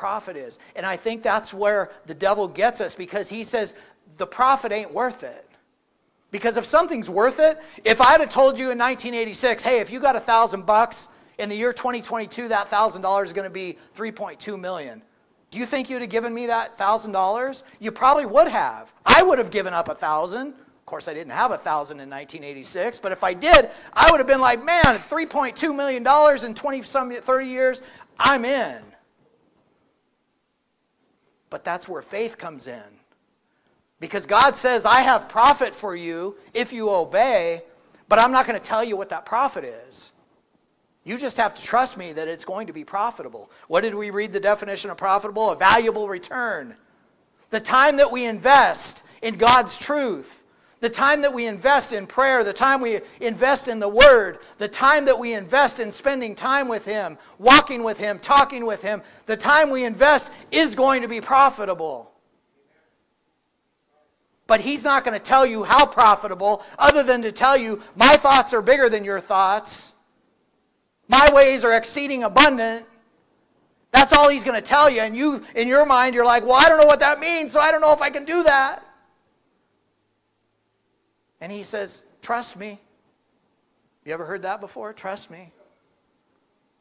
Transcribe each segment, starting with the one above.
profit is. And I think that's where the devil gets us, because he says the profit ain't worth it. Because if something's worth it, if I had told you in 1986, hey, if you got $1,000 in the year 2022, that $1,000 is going to be $3.2 million. Do you think you'd have given me that $1,000? You probably would have. I would have given up $1,000. Of course, I didn't have $1,000 in 1986, but if I did, I would have been like, man, $3.2 million in 30 years, I'm in. But that's where faith comes in. Because God says, I have profit for you if you obey, but I'm not going to tell you what that profit is. You just have to trust me that it's going to be profitable. What did we read the definition of profitable? A valuable return. The time that we invest in God's truth, the time that we invest in prayer, the time we invest in the Word, the time that we invest in spending time with Him, walking with Him, talking with Him, the time we invest is going to be profitable. But He's not going to tell you how profitable, other than to tell you, my thoughts are bigger than your thoughts. My ways are exceeding abundant. That's all He's going to tell you. And you, in your mind, you're like, well, I don't know what that means, so I don't know if I can do that. And He says, trust me. You ever heard that before? Trust me.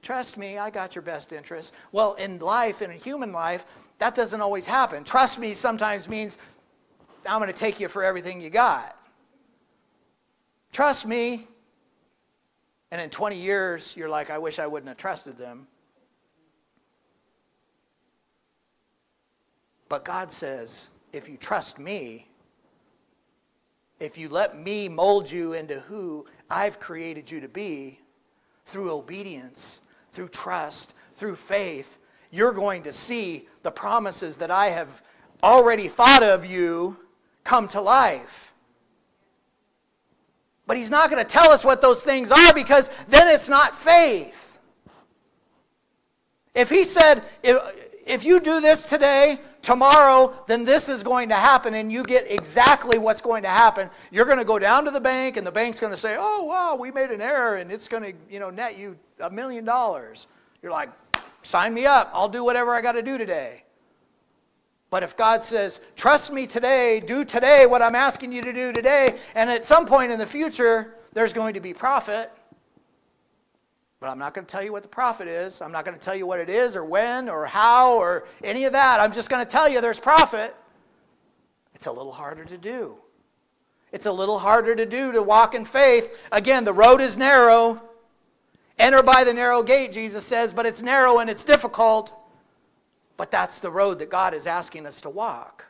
Trust me, I got your best interest. Well, in life, in a human life, that doesn't always happen. Trust me sometimes means, I'm going to take you for everything you got. Trust me. And in 20 years, you're like, I wish I wouldn't have trusted them. But God says, if you trust me, if you let me mold you into who I've created you to be, through obedience, through trust, through faith, you're going to see the promises that I have already thought of you come to life. But He's not going to tell us what those things are, because then it's not faith. If He said, if you do this today, tomorrow, then this is going to happen, and you get exactly what's going to happen, you're going to go down to the bank, and the bank's going to say, oh, wow, we made an error, and it's going to net you $1 million. You're like, sign me up. I'll do whatever I got to do today. But if God says, trust me today, do today what I'm asking you to do today, and at some point in the future, there's going to be profit. But I'm not going to tell you what the profit is. I'm not going to tell you what it is, or when, or how, or any of that. I'm just going to tell you there's profit. It's a little harder to do. It's a little harder to do, to walk in faith. Again, the road is narrow. Enter by the narrow gate, Jesus says, but it's narrow and it's difficult. But that's the road that God is asking us to walk.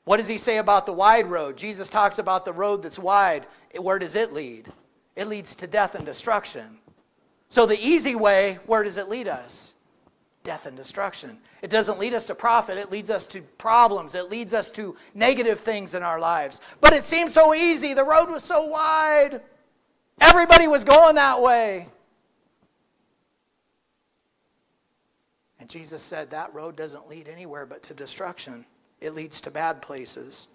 What does He say about the wide road? Jesus talks about the road that's wide. Where does it lead? It leads to death and destruction. So the easy way, where does it lead us? Death and destruction. It doesn't lead us to profit. It leads us to problems. It leads us to negative things in our lives. But it seemed so easy. The road was so wide. Everybody was going that way. And Jesus said that road doesn't lead anywhere but to destruction. It leads to bad places.